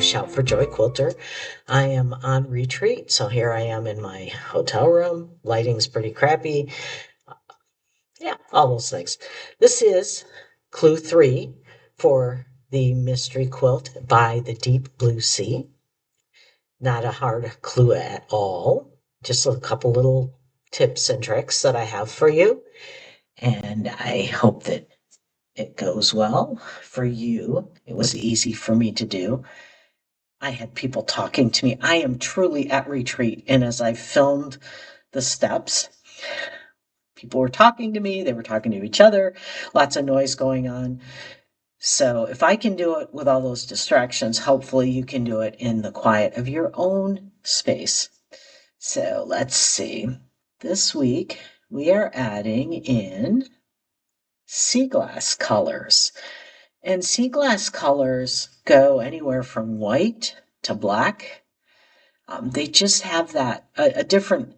Shout for Joy Quilter. I am on retreat, so here I am in my hotel room. Lighting's pretty crappy. Yeah, all those things. This is clue 3 for the mystery quilt by the Deep Blue Sea. Not a hard clue at all. Just a couple little tips and tricks that I have for you. And I hope that it goes well for you. It was easy for me to do. I had people talking to me. I am truly at retreat. And as I filmed the steps, people were talking to me. They were talking to each other. Lots of noise going on. So if I can do it with all those distractions, hopefully you can do it in the quiet of your own space. So let's see. This week we are adding in sea glass colors. And sea glass colors go anywhere from white to black. They just have that a different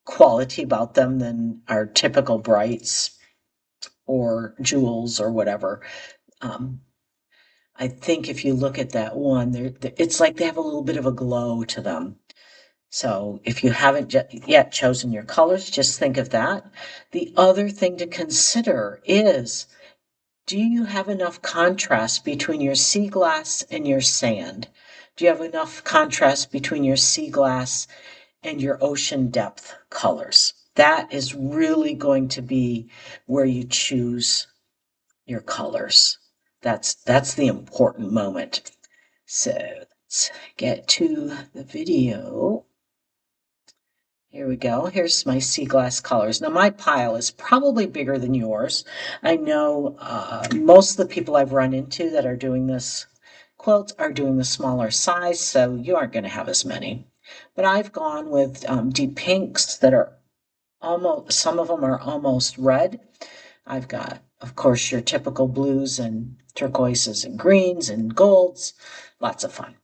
quality about them than our typical brights or jewels or whatever. I think if you look at that one, it's like they have a little bit of a glow to them. So if you haven't yet chosen your colors, just think of that. The other thing to consider is, do you have enough contrast between your sea glass and your sand? Do you have enough contrast between your sea glass and your ocean depth colors? That is really going to be where you choose your colors. That's the important moment. So let's get to the video. Here we go. Here's my sea glass colors. Now my pile is probably bigger than yours. I know most of the people I've run into that are doing this quilt are doing the smaller size, so you aren't going to have as many. But I've gone with deep pinks that are almost, some of them are almost red. I've got, of course, your typical blues and turquoises and greens and golds. Lots of fun.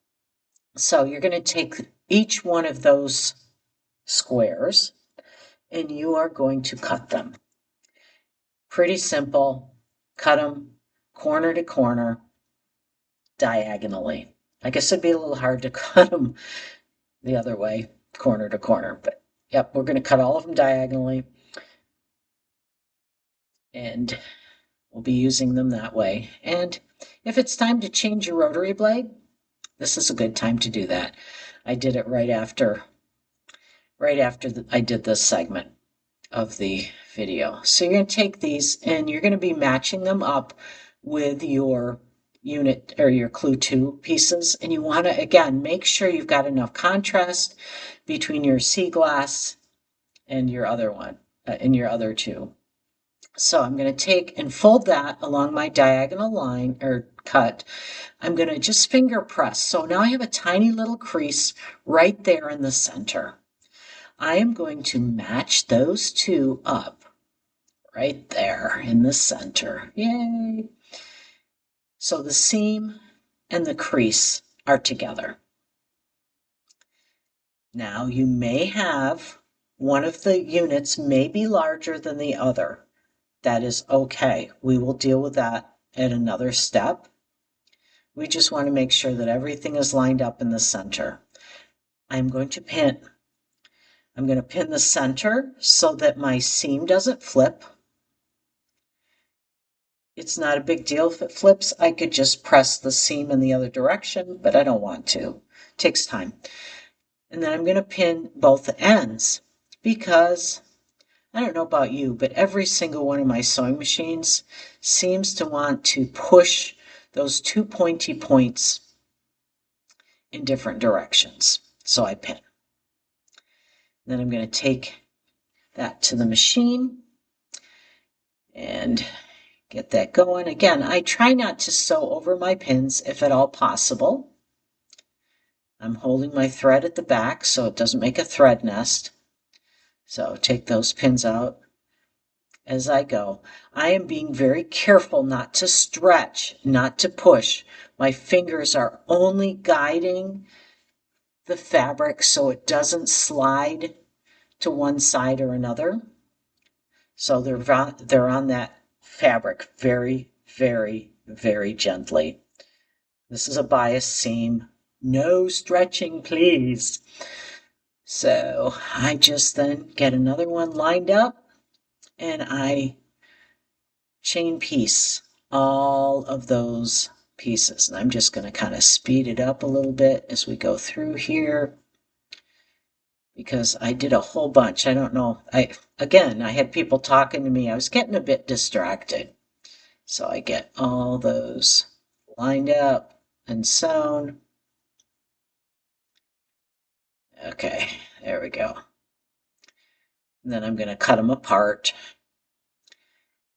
So you're going to take each one of those squares and you are going to cut them. Pretty simple. Cut them corner to corner diagonally. I guess it'd be a little hard to cut them the other way, corner to corner, but yep, we're going to cut all of them diagonally and we'll be using them that way. And if it's time to change your rotary blade, this is a good time to do that. I did it right after I did this segment of the video. So you're going to take these and you're going to be matching them up with your unit or your clue 2 pieces. And you want to, again, make sure you've got enough contrast between your sea glass and your other one, and your other two. So I'm going to take and fold that along my diagonal line or cut. I'm going to just finger press. So now I have a tiny little crease right there in the center. I am going to match those two up right there in the center. Yay! So the seam and the crease are together. Now you may have one of the units may be larger than the other. That is okay. We will deal with that at another step. We just want to make sure that everything is lined up in the center. I'm going to pin the center so that my seam doesn't flip. It's not a big deal if it flips. I could just press the seam in the other direction, but I don't want to. It takes time. And then I'm going to pin both ends because I don't know about you, but every single one of my sewing machines seems to want to push those two pointy points in different directions. So I pin. Then I'm going to take that to the machine and get that going. Again, I try not to sew over my pins if at all possible. I'm holding my thread at the back so it doesn't make a thread nest. So take those pins out as I go. I am being very careful not to stretch, not to push. My fingers are only guiding the fabric so it doesn't slide to one side or another. So they're on that fabric very, very, very gently. This is a bias seam. No stretching, please. So I just then get another one lined up and I chain piece all of those pieces. And I'm just going to kind of speed it up a little bit as we go through here because I did a whole bunch. I don't know. I had people talking to me. I was getting a bit distracted. So I get all those lined up and sewn. Okay, there we go. And then I'm going to cut them apart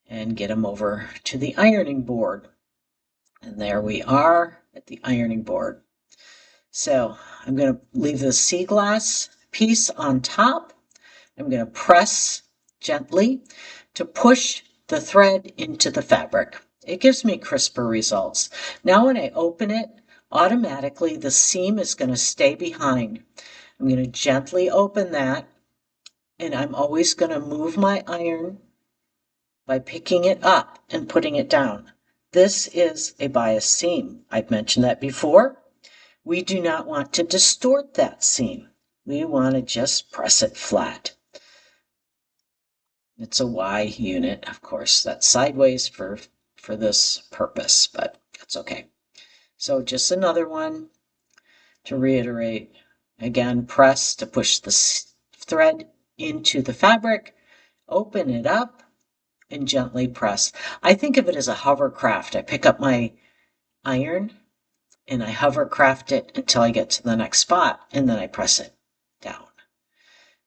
and get them over to the ironing board. And there we are at the ironing board. So I'm going to leave the sea glass piece on top. I'm going to press gently to push the thread into the fabric. It gives me crisper results. Now when I open it, automatically the seam is going to stay behind. I'm going to gently open that, and I'm always going to move my iron by picking it up and putting it down. This is a bias seam. I've mentioned that before. We do not want to distort that seam. We want to just press it flat. It's a Y unit, of course. That's sideways for this purpose, but that's okay. So just another one to reiterate. Again, press to push the thread into the fabric, open it up, and gently press. I think of it as a hovercraft. I pick up my iron and I hovercraft it until I get to the next spot, and then I press it down.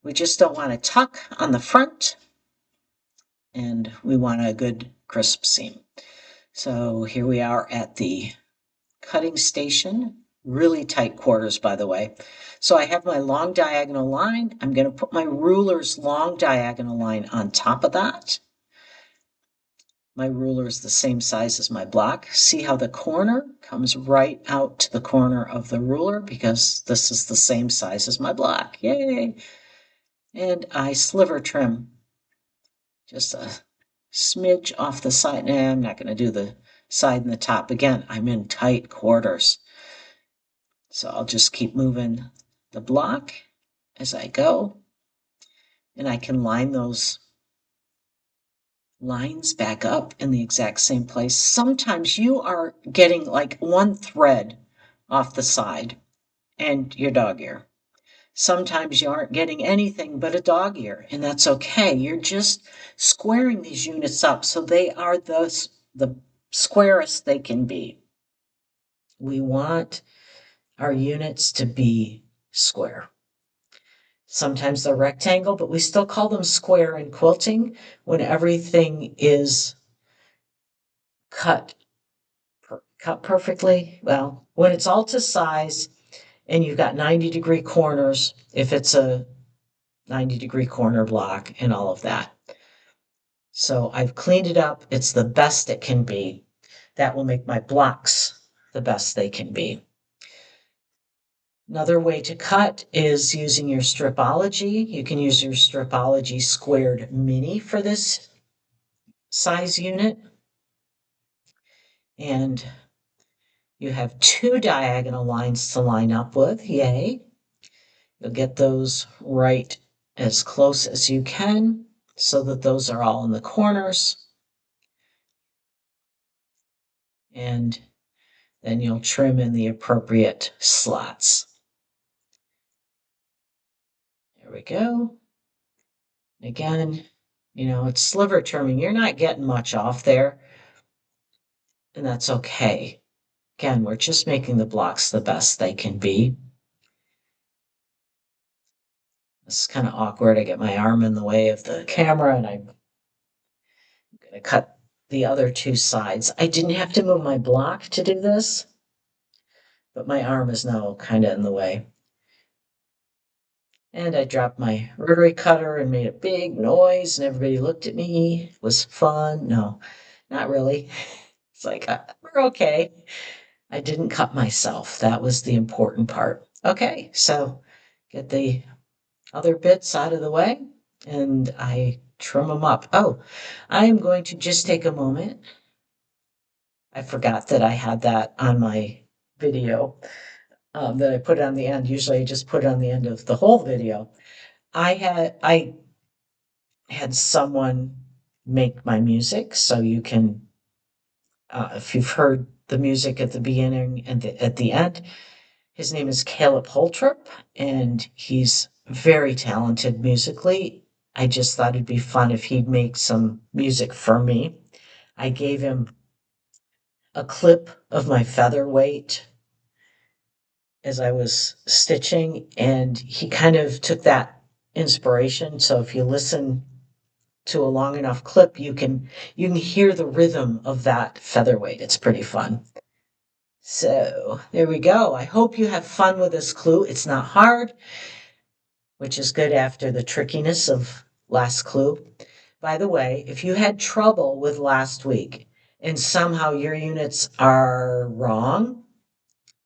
We just don't want to tuck on the front, and we want a good crisp seam. So here we are at the cutting station. Really tight quarters, by the way. So I have my long diagonal line. I'm going to put my ruler's long diagonal line on top of that. My ruler is the same size as my block. See how the corner comes right out to the corner of the ruler because this is the same size as my block. Yay! And I sliver trim just a smidge off the side. Nah, I'm not going to do the side and the top. Again, I'm in tight quarters. So I'll just keep moving the block as I go. And I can line those lines back up in the exact same place. Sometimes you are getting like one thread off the side and your dog ear. Sometimes you aren't getting anything but a dog ear, and that's okay. You're just squaring these units up so they are the squarest they can be. We want our units to be square. Sometimes they're rectangle, but we still call them square in quilting when everything is cut perfectly. Well, when it's all to size and you've got 90-degree corners, if it's a 90-degree corner block and all of that. So I've cleaned it up. It's the best it can be. That will make my blocks the best they can be. Another way to cut is using your Stripology. You can use your Stripology Squared Mini for this size unit. And you have 2 diagonal lines to line up with. Yay. You'll get those right as close as you can so that those are all in the corners. And then you'll trim in the appropriate slots. There we go. Again, it's sliver trimming. You're not getting much off there, and that's okay. Again, we're just making the blocks the best they can be. This is kind of awkward. I get my arm in the way of the camera, and I'm going to cut the other 2 sides. I didn't have to move my block to do this, but my arm is now kind of in the way. And I dropped my rotary cutter and made a big noise, and everybody looked at me. It was fun. No, not really. It's like, we're okay. I didn't cut myself. That was the important part. Okay, so get the other bits out of the way, and I trim them up. Oh, I am going to just take a moment. I forgot that I had that on my video. that I put on the end. Usually I just put it on the end of the whole video. I had someone make my music, so you can, if you've heard the music at the beginning and at the end, his name is Caleb Holtrop, and he's very talented musically. I just thought it'd be fun if he'd make some music for me. I gave him a clip of my featherweight as I was stitching, and he kind of took that inspiration. So if you listen to a long enough clip, you can hear the rhythm of that featherweight. It's pretty fun. So there we go. I hope you have fun with this clue. It's not hard, which is good after the trickiness of last clue. By the way, if you had trouble with last week and somehow your units are wrong,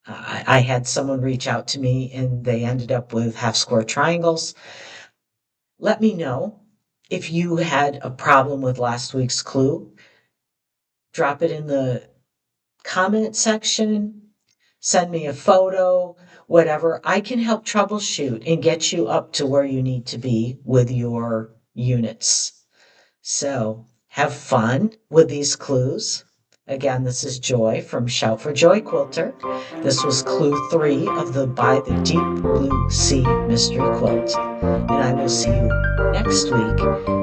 I had someone reach out to me and they ended up with half square triangles. Let me know if you had a problem with last week's clue. Drop it in the comment section, send me a photo, whatever. I can help troubleshoot and get you up to where you need to be with your units. So have fun with these clues. Again, this is Joy from Shout for Joy Quilter. This was clue 3 of the By the Deep Blue Sea Mystery Quilt. And I will see you next week